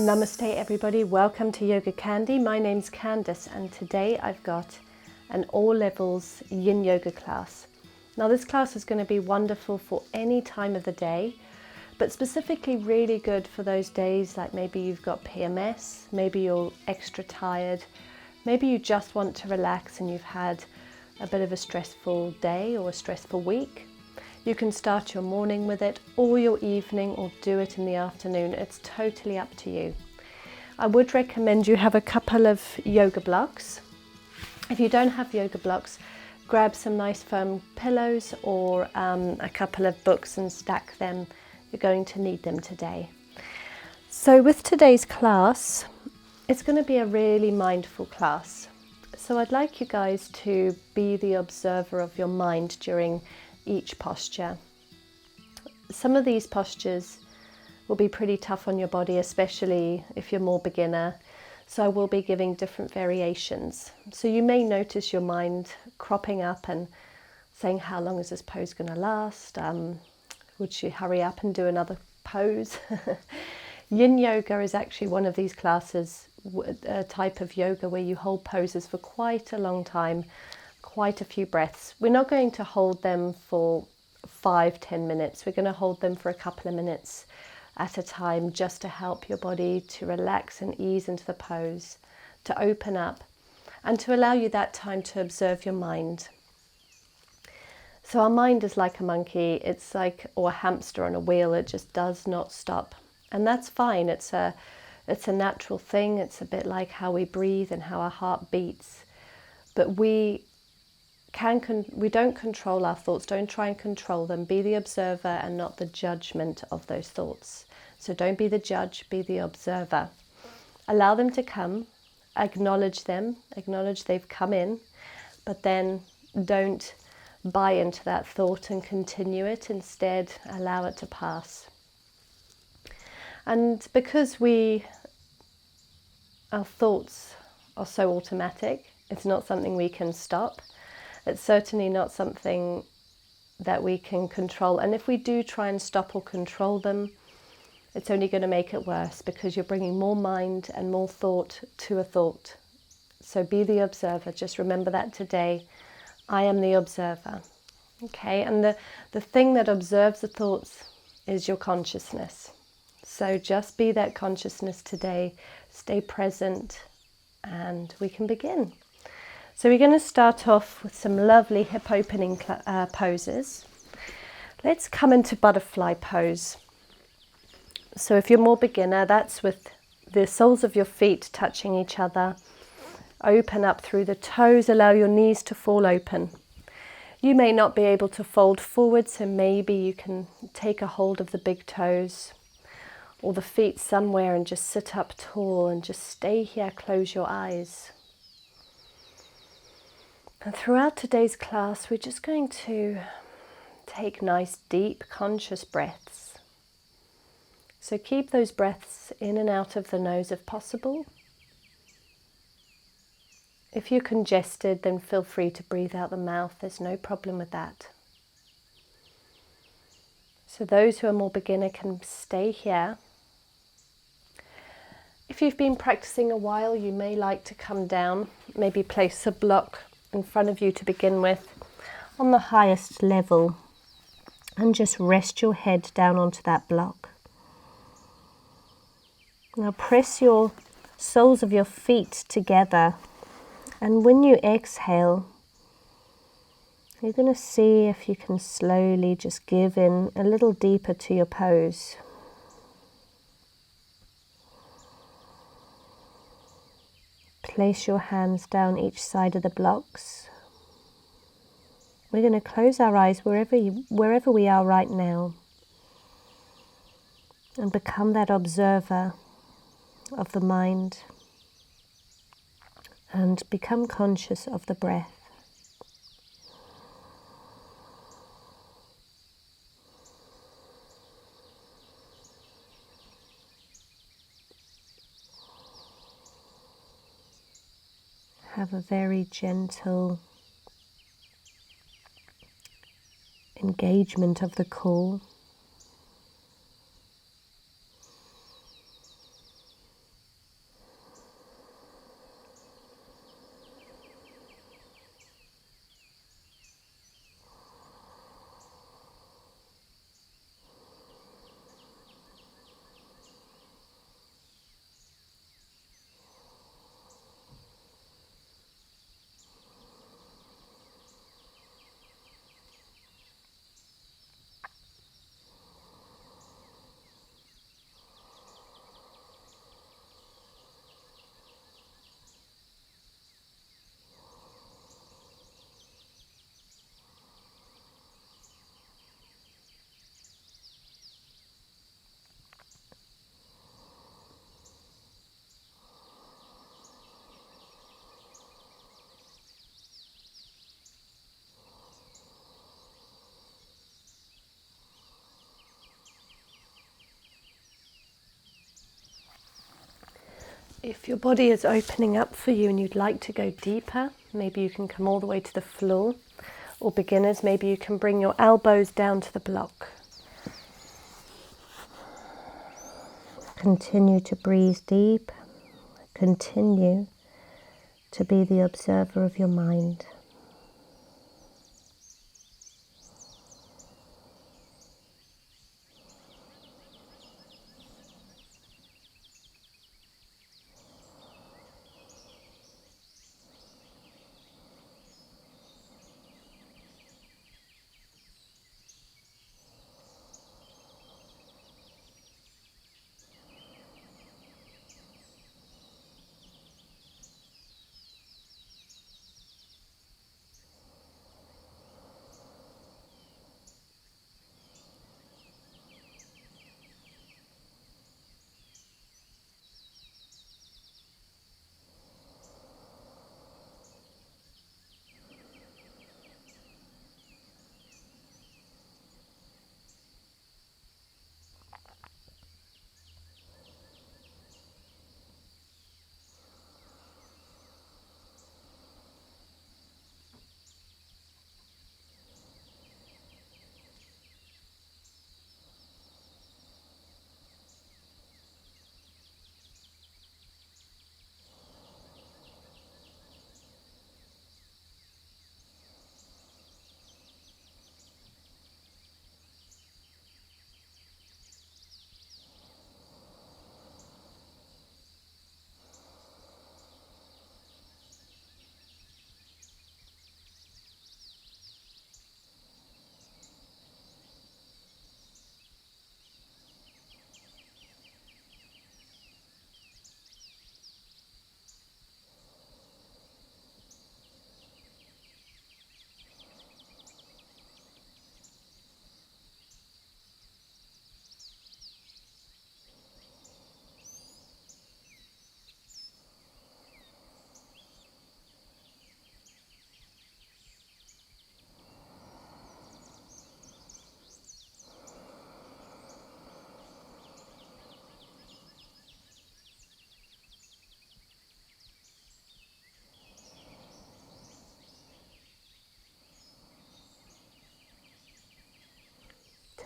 Namaste everybody, welcome to YogaCandi. My name's Candace and today I've got an all levels yin yoga class. Now this class is going to be wonderful for any time of the day, but specifically really good for those days like maybe you've got PMS, maybe you're extra tired, maybe you just want to relax and you've had a bit of a stressful day or a stressful week. You can start your morning with it or your evening or do it in the afternoon. It's totally up to you. I would recommend you have a couple of yoga blocks. If you don't have yoga blocks, grab some nice firm pillows or a couple of books and stack them. You're going to need them today. So with today's class, it's going to be a really mindful class. So I'd like you guys to be the observer of your mind during each posture. Some of these postures will be pretty tough on your body, especially if you're more beginner. So I will be giving different variations. So you may notice your mind cropping up and saying, how long is this pose going to last? Would you hurry up and do another pose? Yin yoga is actually one of these classes, a type of yoga where you hold poses for quite a long time, quite a few breaths. We're not going to hold them for 5-10 minutes. We're going to hold them for a couple of minutes at a time just to help your body to relax and ease into the pose, to open up and to allow you that time to observe your mind. So our mind is like a monkey, it's like, or a hamster on a wheel, it just does not stop. And that's fine, it's a natural thing, it's a bit like how we breathe and how our heart beats. But we don't control our thoughts, don't try and control them. Be the observer and not the judgment of those thoughts. So don't be the judge, be the observer. Allow them to come, acknowledge them, acknowledge they've come in, but then don't buy into that thought and continue it. Instead, allow it to pass. And because our thoughts are so automatic, it's not something we can stop. It's certainly not something that we can control. And if we do try and stop or control them, it's only going to make it worse because you're bringing more mind and more thought to a thought. So be the observer. Just remember that today. I am the observer. Okay, and the thing that observes the thoughts is your consciousness. So just be that consciousness today. Stay present and we can begin. So we're going to start off with some lovely hip opening poses. Let's come into butterfly pose. So if you're more beginner, that's with the soles of your feet touching each other. Open up through the toes, allow your knees to fall open. You may not be able to fold forward, so maybe you can take a hold of the big toes or the feet somewhere and just sit up tall and just stay here, close your eyes. And throughout today's class, we're just going to take nice, deep, conscious breaths. So keep those breaths in and out of the nose if possible. If you're congested, then feel free to breathe out the mouth. There's no problem with that. So those who are more beginner can stay here. If you've been practicing a while, you may like to come down, maybe place a block in front of you to begin with on the highest level and just rest your head down onto that block. Now press your soles of your feet together, and when you exhale you're going to see if you can slowly just give in a little deeper to your pose. Place your hands down each side of the blocks. We're going to close our eyes wherever we are right now and become that observer of the mind and become conscious of the breath. Have a very gentle engagement of the core. If your body is opening up for you and you'd like to go deeper, maybe you can come all the way to the floor. Or beginners, maybe you can bring your elbows down to the block. Continue to breathe deep. Continue to be the observer of your mind.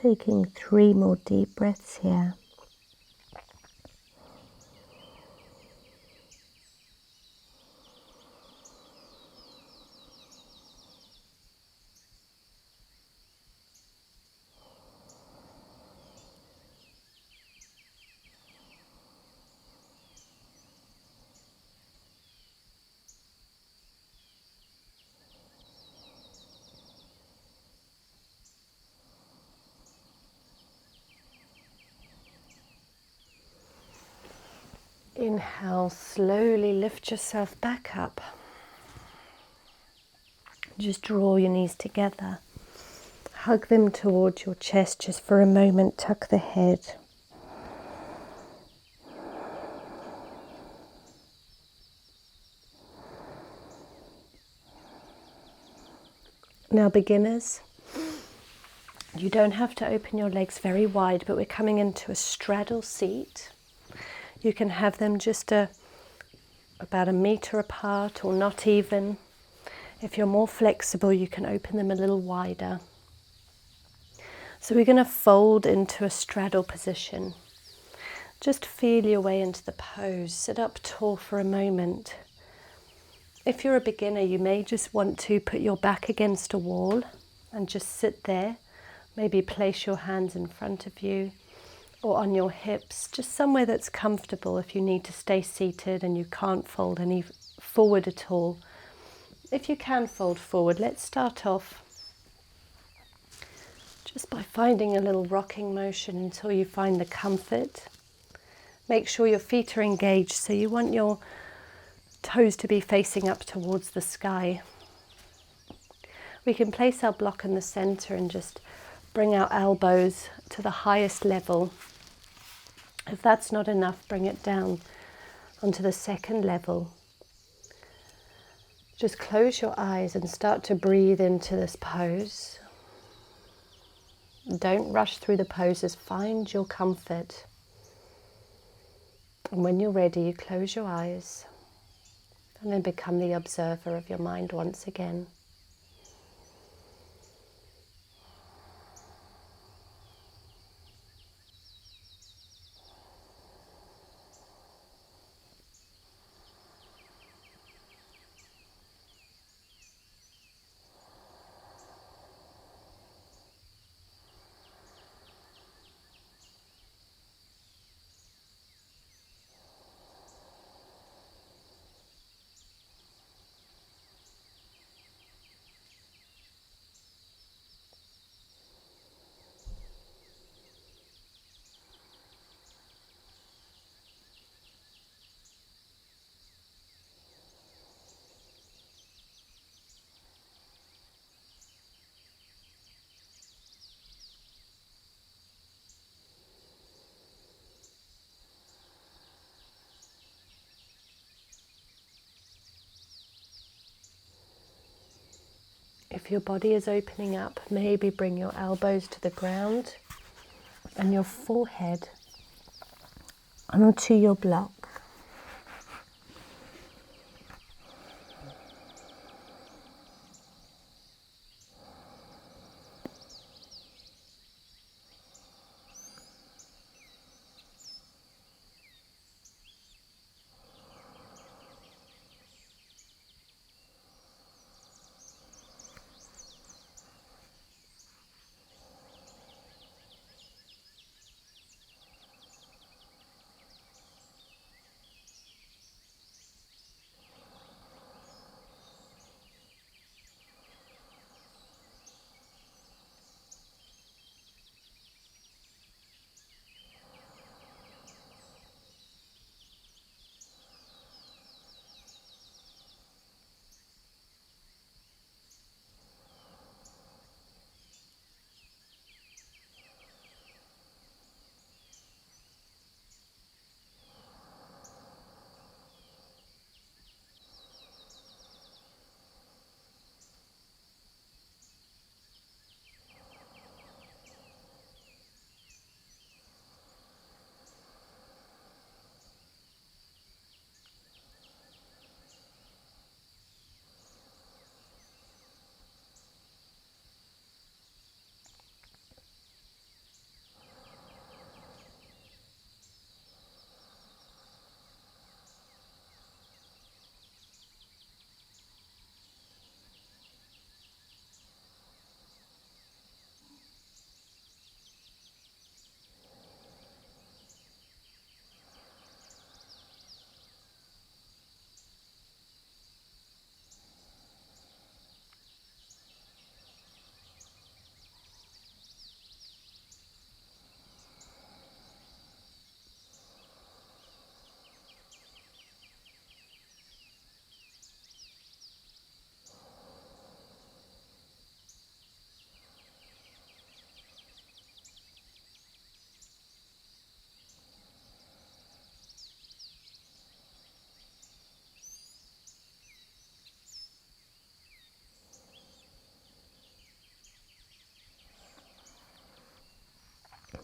Taking 3 more deep breaths here. Inhale, slowly lift yourself back up. Just draw your knees together. Hug them towards your chest just for a moment. Tuck the head. Now, beginners, you don't have to open your legs very wide, but we're coming into a straddle seat. You can have them just about 1 meter apart or not even. If you're more flexible, you can open them a little wider. So we're going to fold into a straddle position. Just feel your way into the pose. Sit up tall for a moment. If you're a beginner, you may just want to put your back against a wall and just sit there. Maybe place your hands in front of you or on your hips, just somewhere that's comfortable if you need to stay seated and you can't fold any forward at all. If you can fold forward, let's start off just by finding a little rocking motion until you find the comfort. Make sure your feet are engaged, so you want your toes to be facing up towards the sky. We can place our block in the center and just bring our elbows to the highest level. If that's not enough, bring it down onto the second level. Just close your eyes and start to breathe into this pose. Don't rush through the poses. Find your comfort. And when you're ready, you close your eyes and then become the observer of your mind once again. If your body is opening up, maybe bring your elbows to the ground and your forehead onto your block.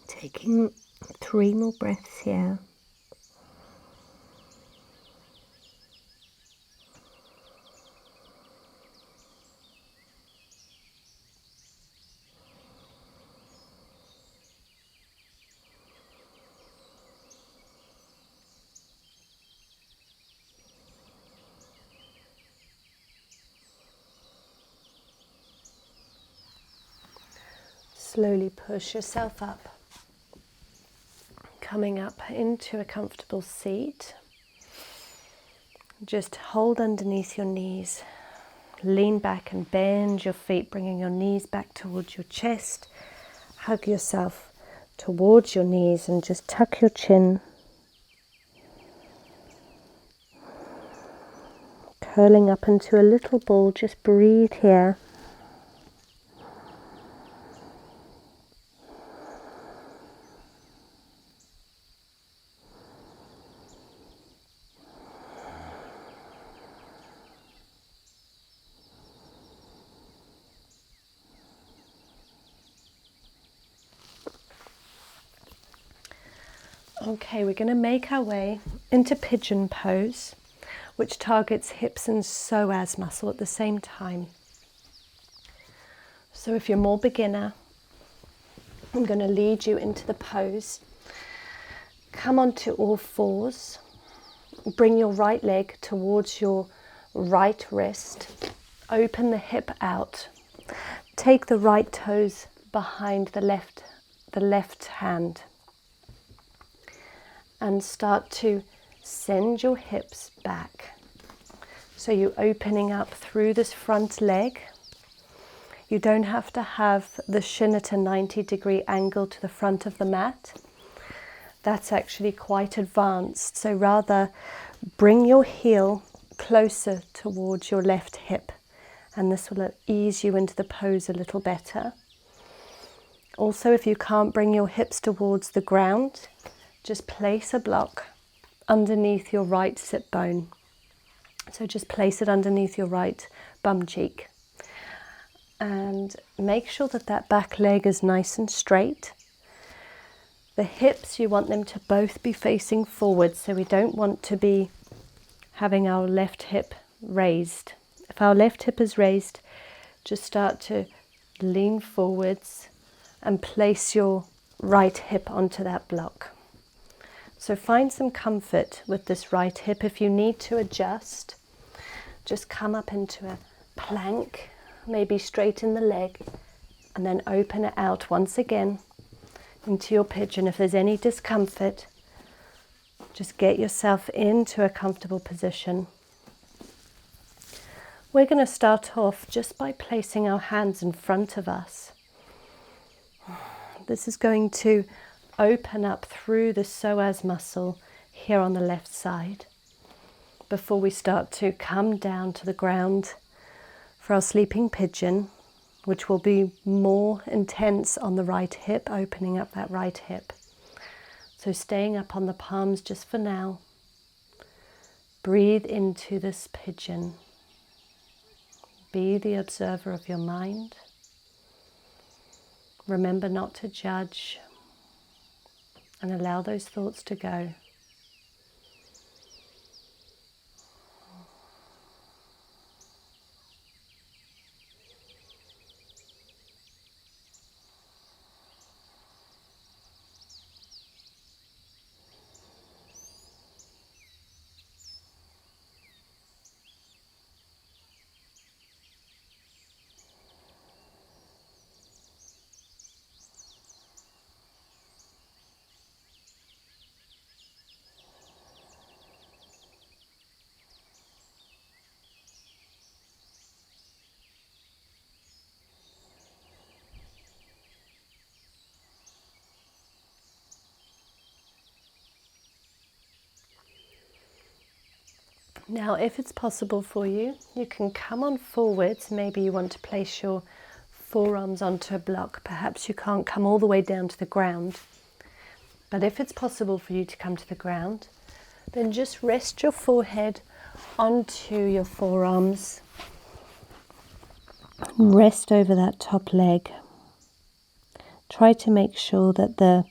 Taking 3 more breaths here. Slowly push yourself up, coming up into a comfortable seat. Just hold underneath your knees, lean back and bend your feet, bringing your knees back towards your chest. Hug yourself towards your knees and just tuck your chin, curling up into a little ball. Just breathe here. Okay, we're going to make our way into pigeon pose, which targets hips and psoas muscle at the same time. So if you're more beginner, I'm going to lead you into the pose. Come onto all fours. Bring your right leg towards your right wrist. Open the hip out. Take the right toes behind the left hand. And start to send your hips back. So you're opening up through this front leg. You don't have to have the shin at a 90-degree angle to the front of the mat. That's actually quite advanced. So rather bring your heel closer towards your left hip, and this will ease you into the pose a little better. Also, if you can't bring your hips towards the ground, just place a block underneath your right sit bone. So just place it underneath your right bum cheek. And make sure that that back leg is nice and straight. The hips, you want them to both be facing forward, so we don't want to be having our left hip raised. If our left hip is raised, just start to lean forwards and place your right hip onto that block. So find some comfort with this right hip. If you need to adjust, just come up into a plank, maybe straighten the leg, and then open it out once again into your pigeon. If there's any discomfort, just get yourself into a comfortable position. We're going to start off just by placing our hands in front of us. This is going to open up through the psoas muscle here on the left side before we start to come down to the ground for our sleeping pigeon, which will be more intense on the right hip, opening up that right hip. So staying up on the palms just for now. Breathe into this pigeon. Be the observer of your mind. Remember not to judge, and allow those thoughts to go. Now, if it's possible for you, you can come on forwards. Maybe you want to place your forearms onto a block. Perhaps you can't come all the way down to the ground. But if it's possible for you to come to the ground, then just rest your forehead onto your forearms. Rest over that top leg. Try to make sure that the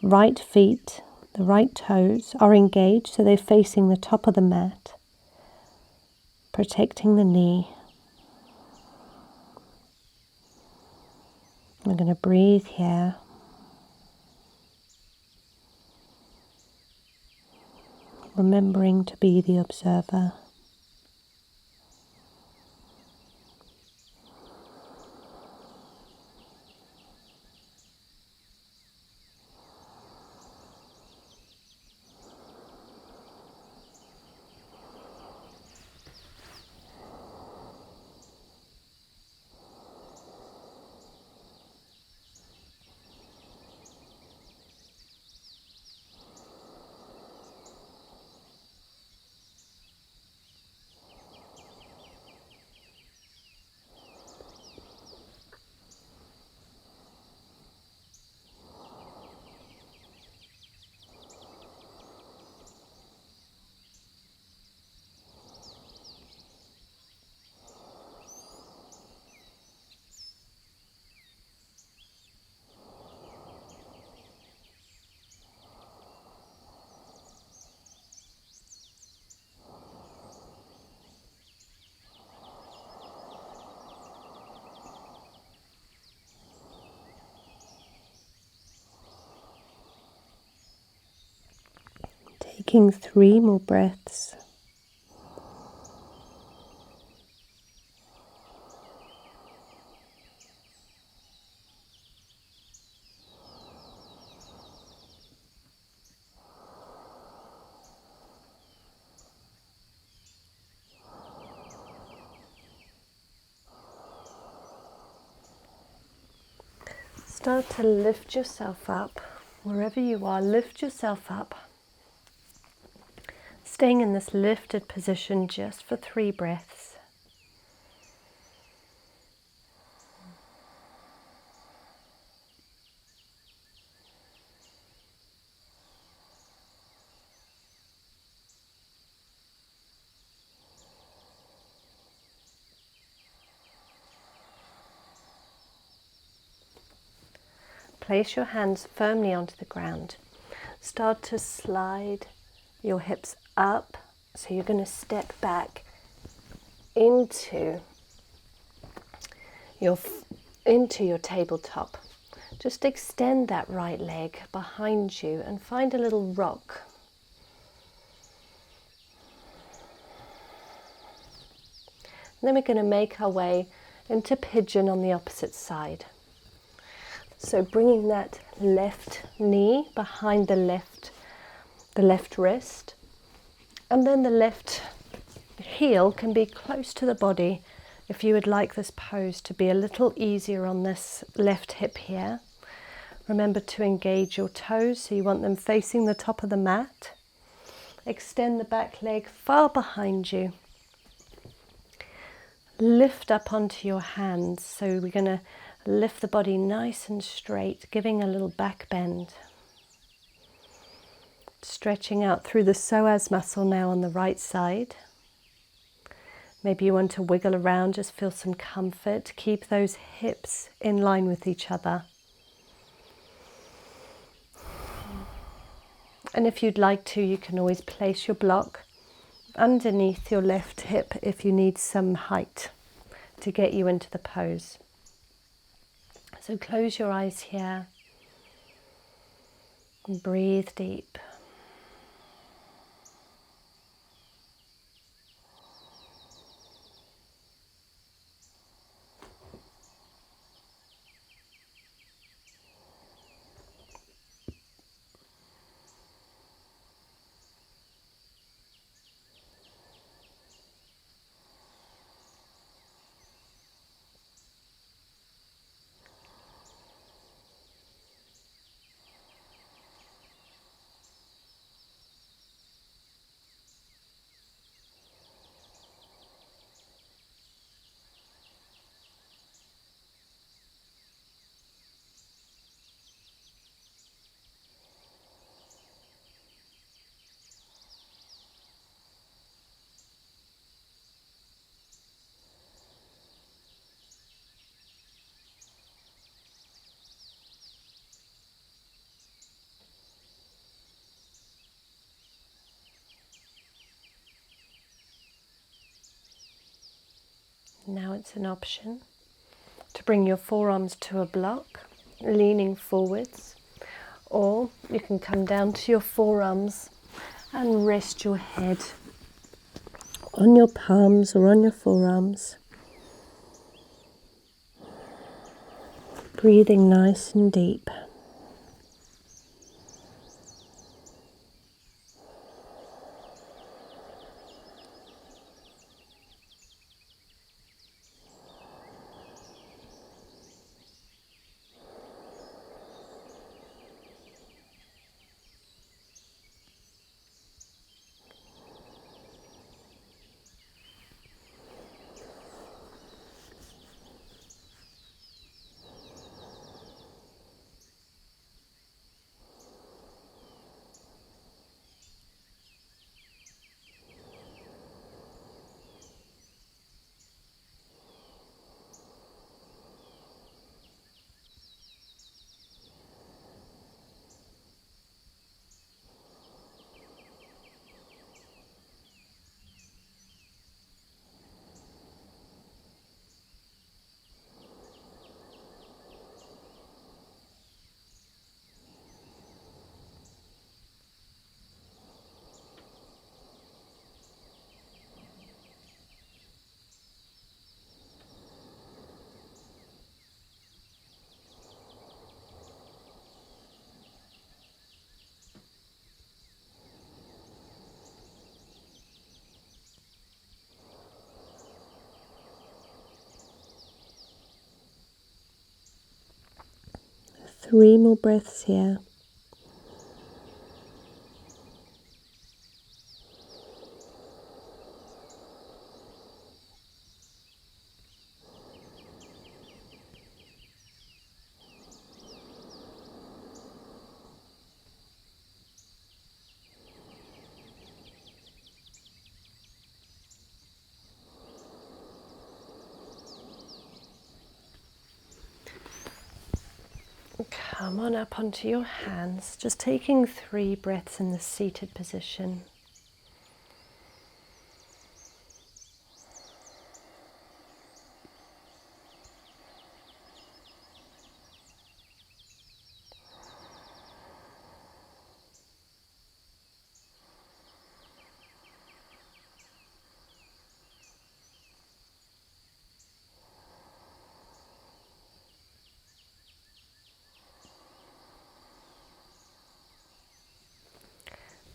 right feet, the right toes are engaged, so they're facing the top of the mat, protecting the knee. We're going to breathe here. Remembering to be the observer. taking 3 more breaths. Start to lift yourself up. Wherever you are, lift yourself up. Staying in this lifted position just for 3 breaths. Place your hands firmly onto the ground. Start to slide your hips up. So you're going to step back into your tabletop. Just extend that right leg behind you and find a little rock. And then we're going to make our way into pigeon on the opposite side. So bringing that left knee behind the left wrist, and then the left heel can be close to the body if you would like this pose to be a little easier on this left hip here. Remember to engage your toes, so you want them facing the top of the mat. Extend the back leg far behind you. Lift up onto your hands, so we're going to lift the body nice and straight, giving a little back bend. Stretching out through the psoas muscle now on the right side. Maybe you want to wiggle around, just feel some comfort. Keep those hips in line with each other. And if you'd like to, you can always place your block underneath your left hip if you need some height to get you into the pose. So close your eyes here and breathe deep. Now it's an option to bring your forearms to a block, leaning forwards, or you can come down to your forearms and rest your head on your palms or on your forearms. Breathing nice and deep. 3 more breaths here. Come on up onto your hands, just taking 3 breaths in the seated position.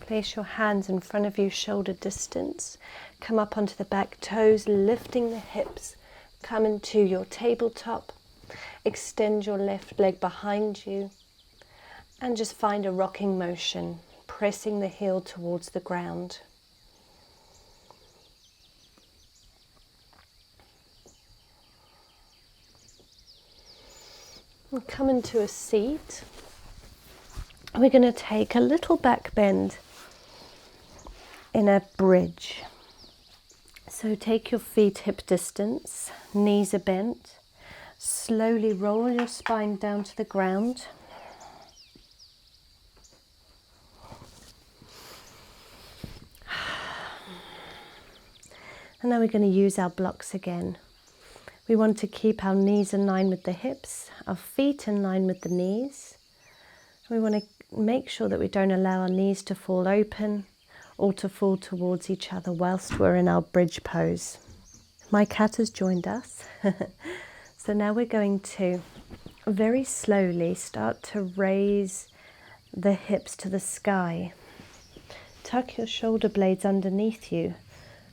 Place your hands in front of you, shoulder distance. Come up onto the back toes, lifting the hips. Come into your tabletop. Extend your left leg behind you. And just find a rocking motion, pressing the heel towards the ground. And come into a seat. We're going to take a little back bend in a bridge. So take your feet hip distance, knees are bent. Slowly roll your spine down to the ground. And now we're going to use our blocks again. We want to keep our knees in line with the hips, our feet in line with the knees. We want to make sure that we don't allow our knees to fall open or to fall towards each other whilst we're in our bridge pose. My cat has joined us. So now we're going to very slowly start to raise the hips to the sky. Tuck your shoulder blades underneath you.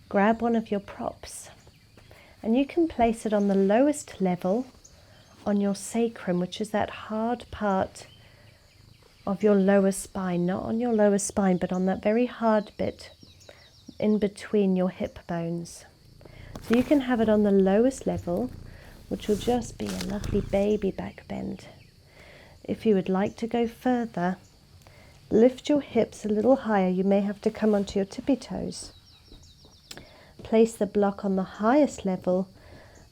Grab one of your props. And you can place it on the lowest level on your sacrum, which is that hard part of your lower spine, not on your lower spine, but on that very hard bit in between your hip bones. So you can have it on the lowest level, which will just be a lovely baby back bend. If you would like to go further, lift your hips a little higher. You may have to come onto your tippy toes. Place the block on the highest level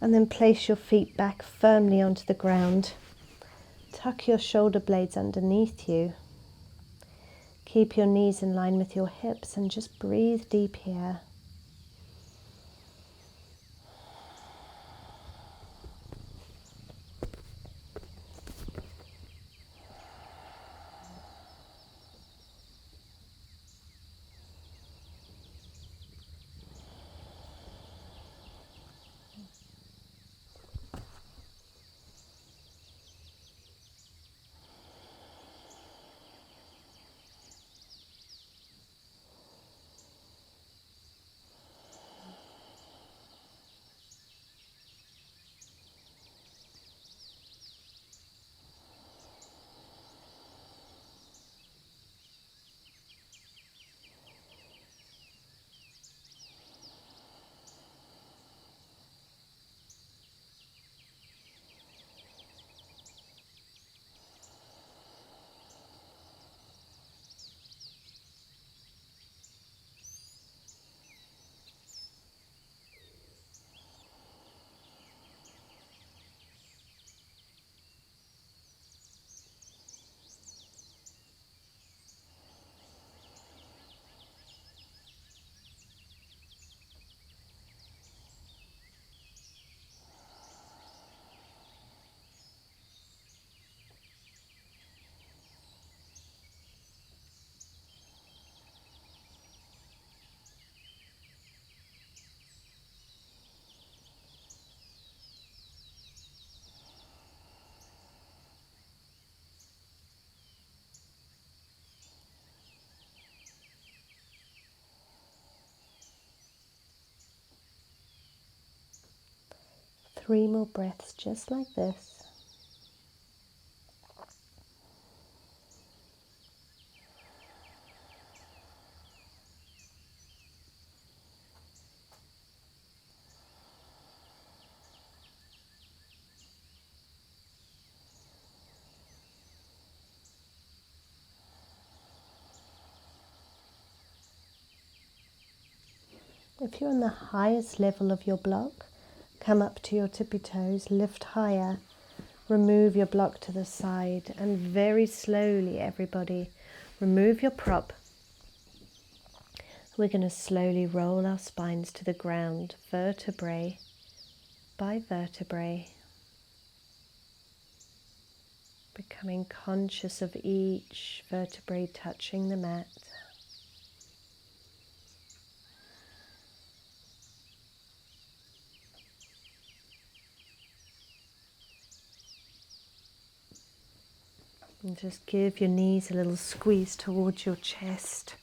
and then place your feet back firmly onto the ground. Tuck your shoulder blades underneath you. Keep your knees in line with your hips and just breathe deep here. Three more breaths just like this. If you're on the highest level of your block, come up to your tippy toes, lift higher, remove your block to the side, and very slowly, everybody, remove your prop. We're going to slowly roll our spines to the ground, vertebrae by vertebrae, becoming conscious of each vertebrae touching the mat. And just give your knees a little squeeze towards your chest.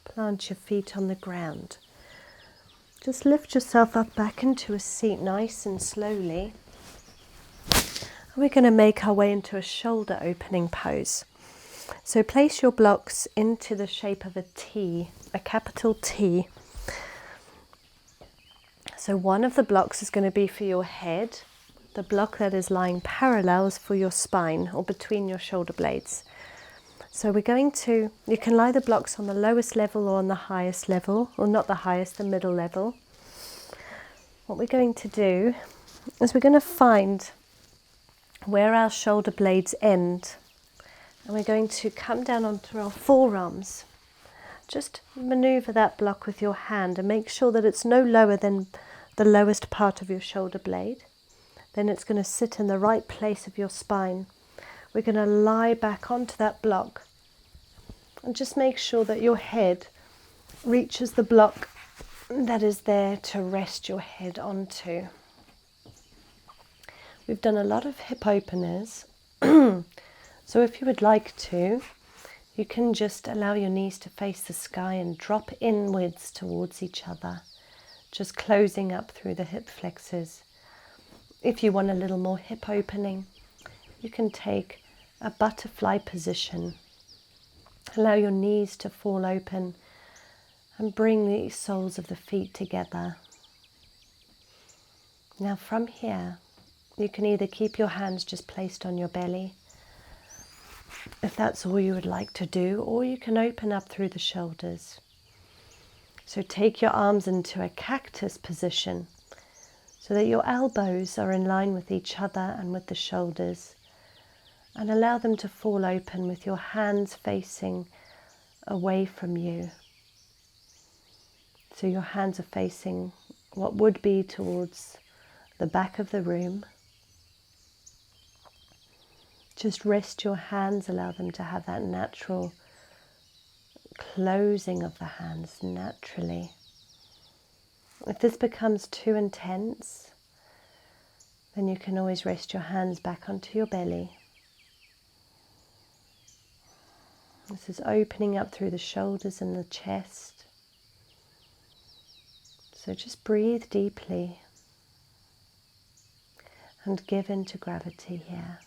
Plant your feet on the ground. Just lift yourself up back into a seat nice and slowly. We're going to make our way into a shoulder opening pose. So place your blocks into the shape of a T, a capital T. So one of the blocks is going to be for your head. The block that is lying parallel is for your spine or between your shoulder blades. So we're going to, you can lie the blocks on the lowest level or on the highest level, or not the highest, the middle level. What we're going to do is we're going to find where our shoulder blades end, and we're going to come down onto our forearms. Just maneuver that block with your hand and make sure that it's no lower than the lowest part of your shoulder blade. Then it's going to sit in the right place of your spine. We're going to lie back onto that block and just make sure that your head reaches the block that is there to rest your head onto. We've done a lot of hip openers, so if you would like to, you can just allow your knees to face the sky and drop inwards towards each other, just closing up through the hip flexors. If you want a little more hip opening, you can take a butterfly position. Allow your knees to fall open and bring the soles of the feet together. Now from here, you can either keep your hands just placed on your belly, if that's all you would like to do, or you can open up through the shoulders. So take your arms into a cactus position so that your elbows are in line with each other and with the shoulders, and allow them to fall open with your hands facing away from you. So your hands are facing what would be towards the back of the room. Just rest your hands, allow them to have that natural closing of the hands naturally. If this becomes too intense, then you can always rest your hands back onto your belly. This is opening up through the shoulders and the chest. So just breathe deeply and give in to gravity here.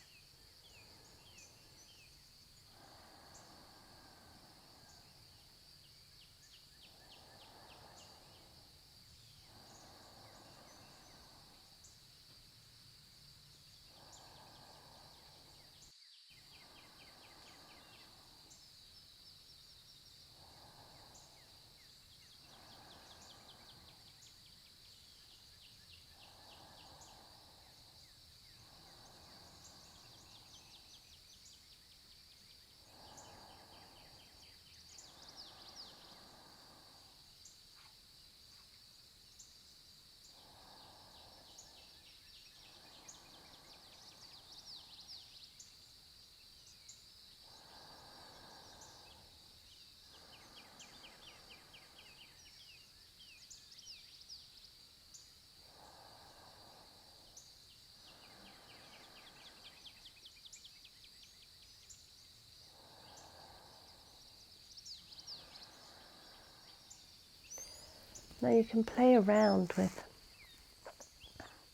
Now you can play around with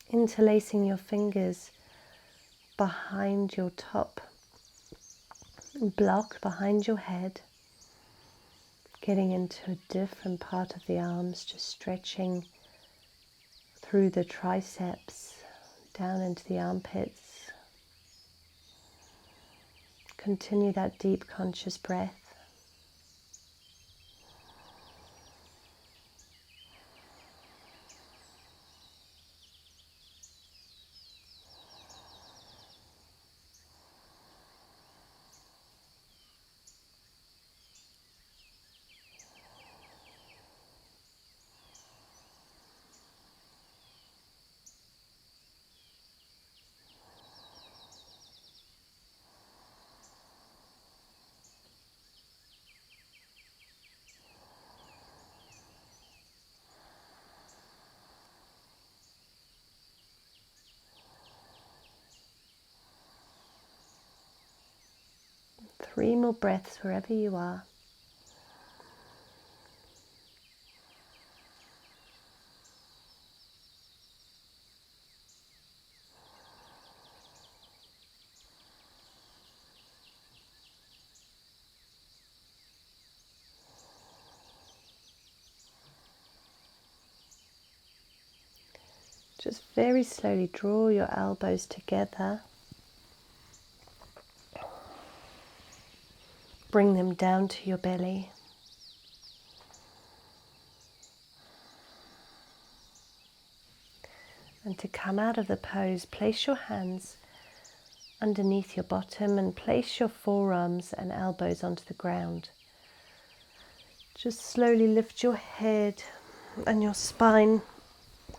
interlacing your fingers behind your top block, behind your head, Getting into a different part of the arms, just stretching through the triceps, down into the armpits. Continue that deep conscious breath. Three more breaths wherever you are. Just very slowly draw your elbows together. Bring them down to your belly. And to come out of the pose, place your hands underneath your bottom and place your forearms and elbows onto the ground. Just slowly lift your head and your spine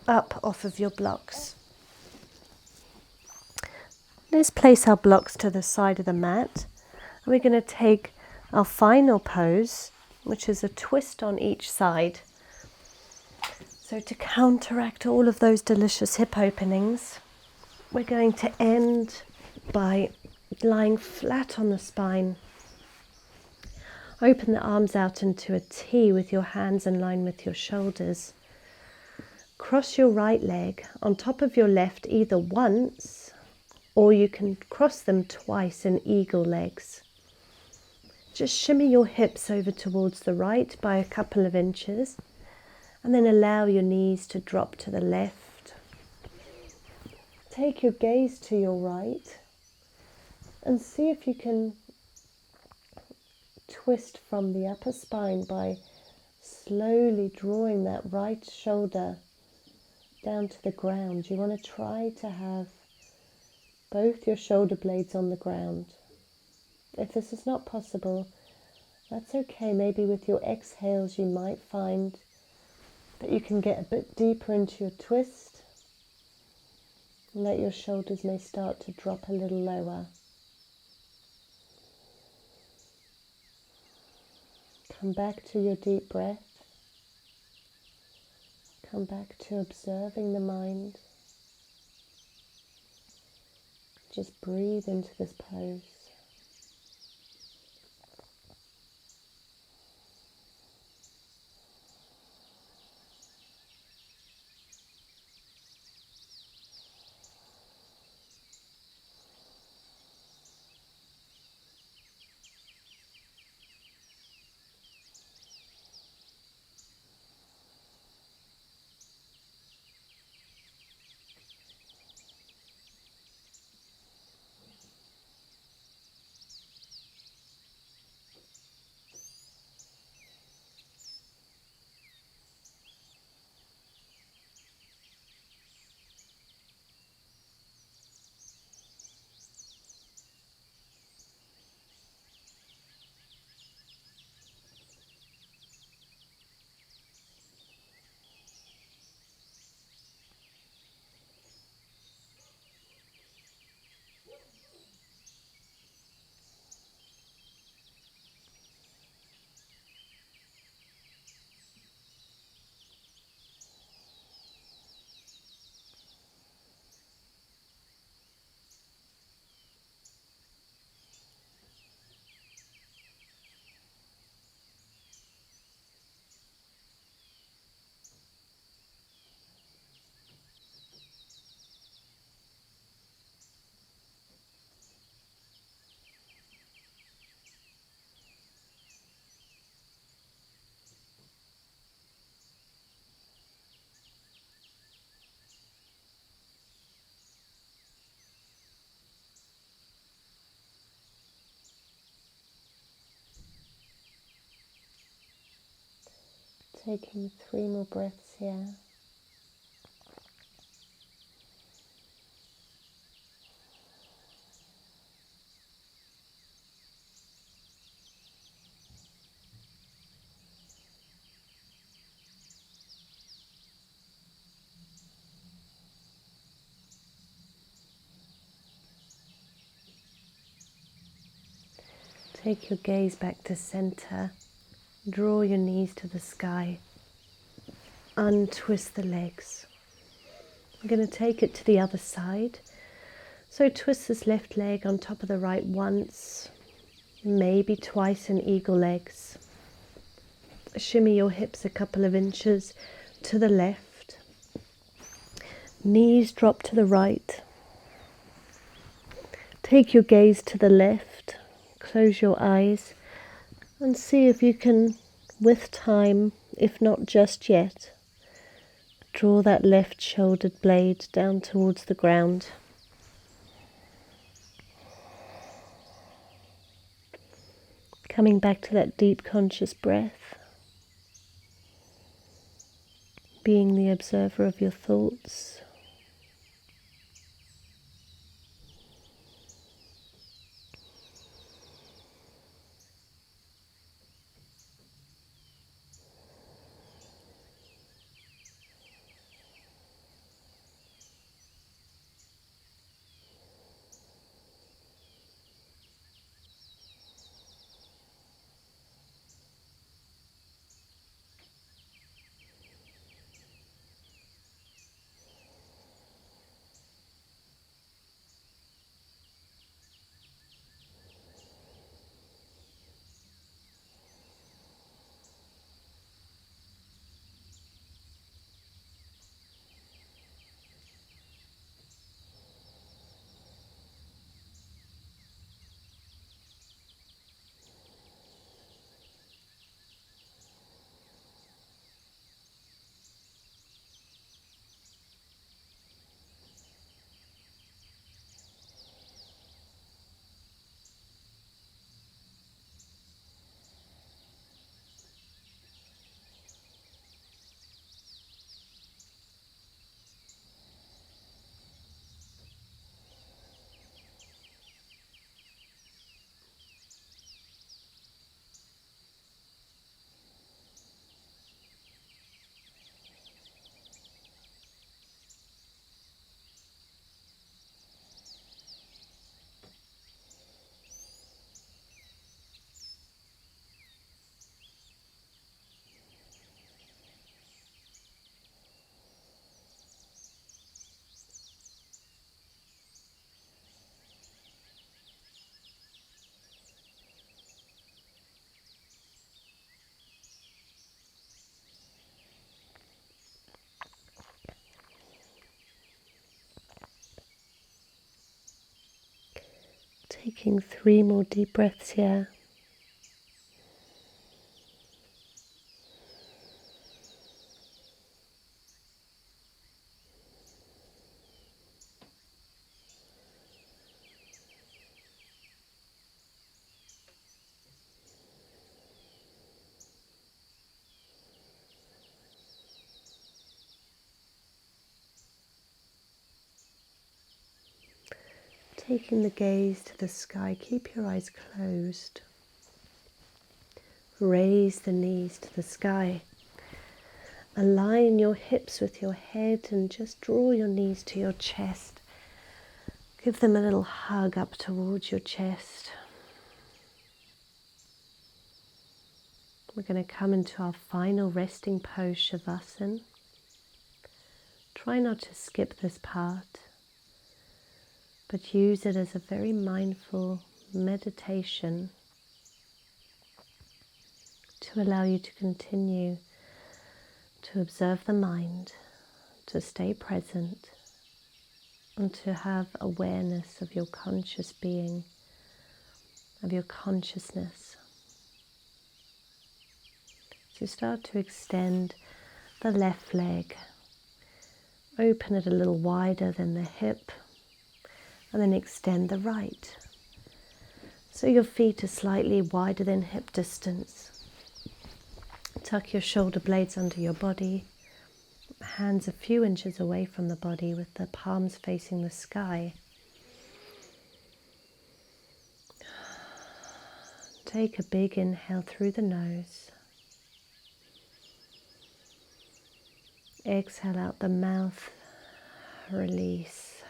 up off of your blocks. Let's place our blocks to the side of the mat. And we're going to take our final pose, which is a twist on each side. So to counteract all of those delicious hip openings, we're going to end by lying flat on the spine. Open the arms out into a T with your hands in line with your shoulders. Cross your right leg on top of your left either once, or you can cross them twice in eagle legs. Just shimmy your hips over towards the right by a couple of inches, and then allow your knees to drop to the left. Take your gaze to your right and see if you can twist from the upper spine by slowly drawing that right shoulder down to the ground. You want to try to have both your shoulder blades on the ground. If this is not possible, that's okay. Maybe with your exhales you might find that you can get a bit deeper into your twist and that your shoulders may start to drop a little lower. Come back to your deep breath. Come back to observing the mind. Just breathe into this pose. Taking 3 more breaths here. Take your gaze back to center. Draw your knees to the sky. Untwist the legs. I'm going to take it to the other side. So twist this left leg on top of the right once, maybe twice in eagle legs. Shimmy your hips a couple of inches to the left. Knees drop to the right. Take your gaze to the left. Close your eyes and see if you can, with time, if not just yet, draw that left shouldered blade down towards the ground. Coming back to that deep conscious breath. Being the observer of your thoughts. Taking 3 more deep breaths here. Taking the gaze to the sky, keep your eyes closed. Raise the knees to the sky. Align your hips with your head and just draw your knees to your chest. Give them a little hug up towards your chest. We're going to come into our final resting pose, Savasana. Try not to skip this part, but use it as a very mindful meditation to allow you to continue to observe the mind, to stay present, and to have awareness of your conscious being, of your consciousness. So start to extend the left leg, open it a little wider than the hip, and then extend the right. So your feet are slightly wider than hip distance. Tuck your shoulder blades under your body, hands a few inches away from the body with the palms facing the sky. Take a big inhale through the nose. Exhale out the mouth, release.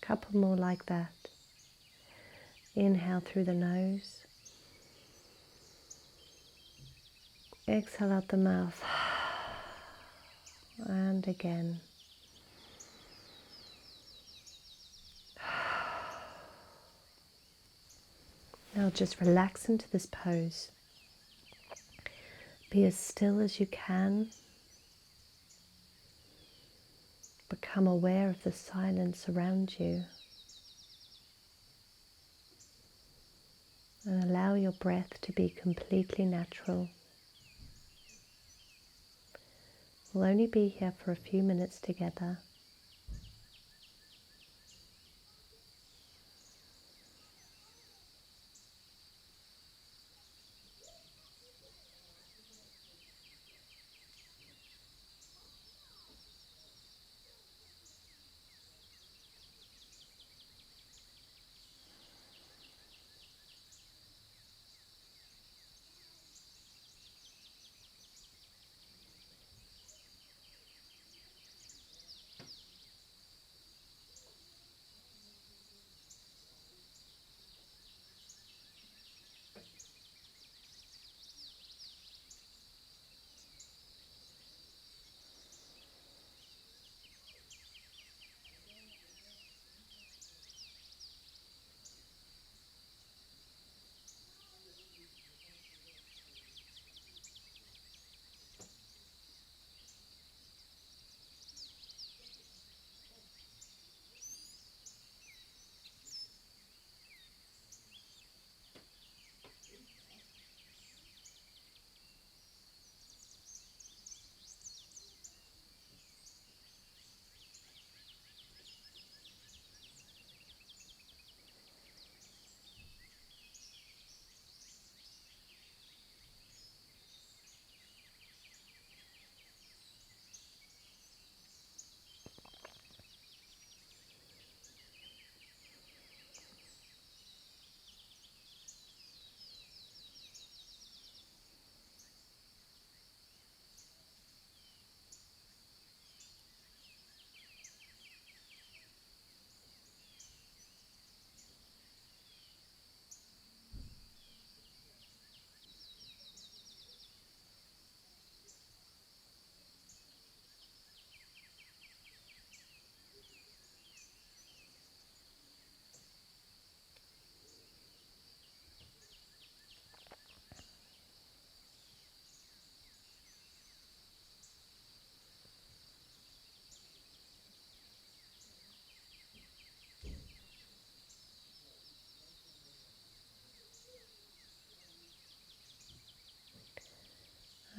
Couple more like that. Inhale through the nose. Exhale out the mouth. And again. Now just relax into this pose. Be as still as you can. Become aware of the silence around you. And allow your breath to be completely natural. We'll only be here for a few minutes together.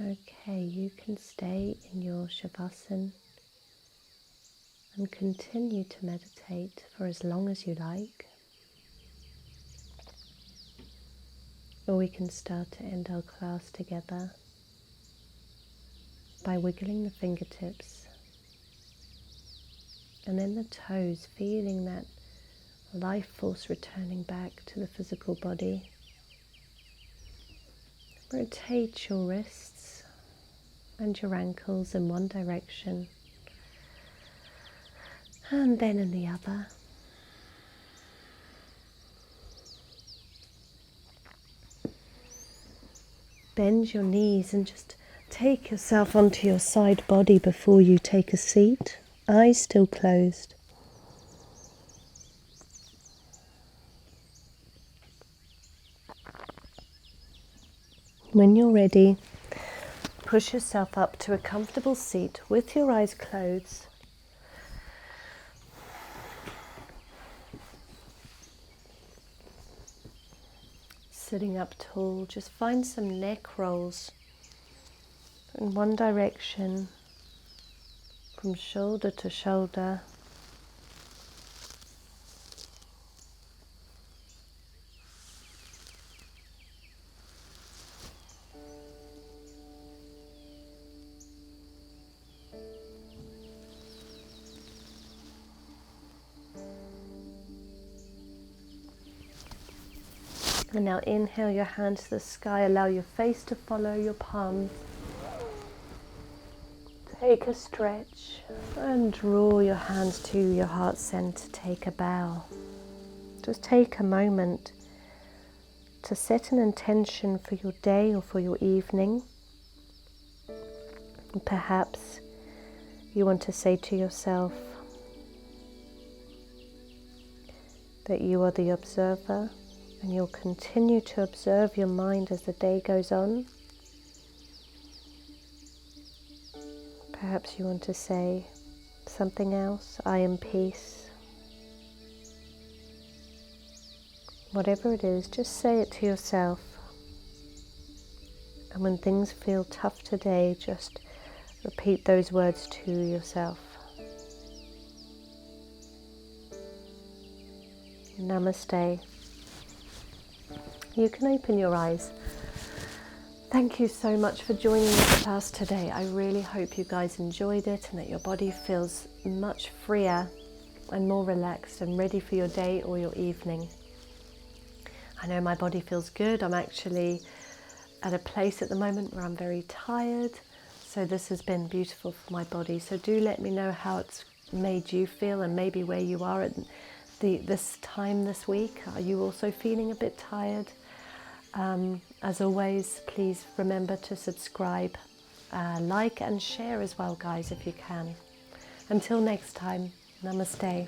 Okay, you can stay in your Savasana and continue to meditate for as long as you like. Or we can start to end our class together by wiggling the fingertips and then the toes, feeling that life force returning back to the physical body. Rotate your wrists and your ankles in one direction and then in the other. Bend your knees and just take yourself onto your side body before you take a seat, eyes still closed. When you're ready, push yourself up to a comfortable seat with your eyes closed. Sitting up tall, just find some neck rolls in one direction, from shoulder to shoulder. And now inhale your hands to the sky, allow your face to follow your palms. Take a stretch and draw your hands to your heart center, take a bow. Just take a moment to set an intention for your day or for your evening. And perhaps you want to say to yourself that you are the observer and you'll continue to observe your mind as the day goes on. Perhaps you want to say something else, I am peace. Whatever it is, just say it to yourself. And when things feel tough today, just repeat those words to yourself. Namaste. You can open your eyes. Thank you so much for joining this class today. I really hope you guys enjoyed it and that your body feels much freer and more relaxed and ready for your day or your evening. I know my body feels good. I'm actually at a place at the moment where I'm very tired, so this has been beautiful for my body. So do let me know how it's made you feel and maybe where you are at this time this week. Are you also feeling a bit tired? As always, please remember to subscribe, like and share as well, guys, if you can. Until next time, namaste.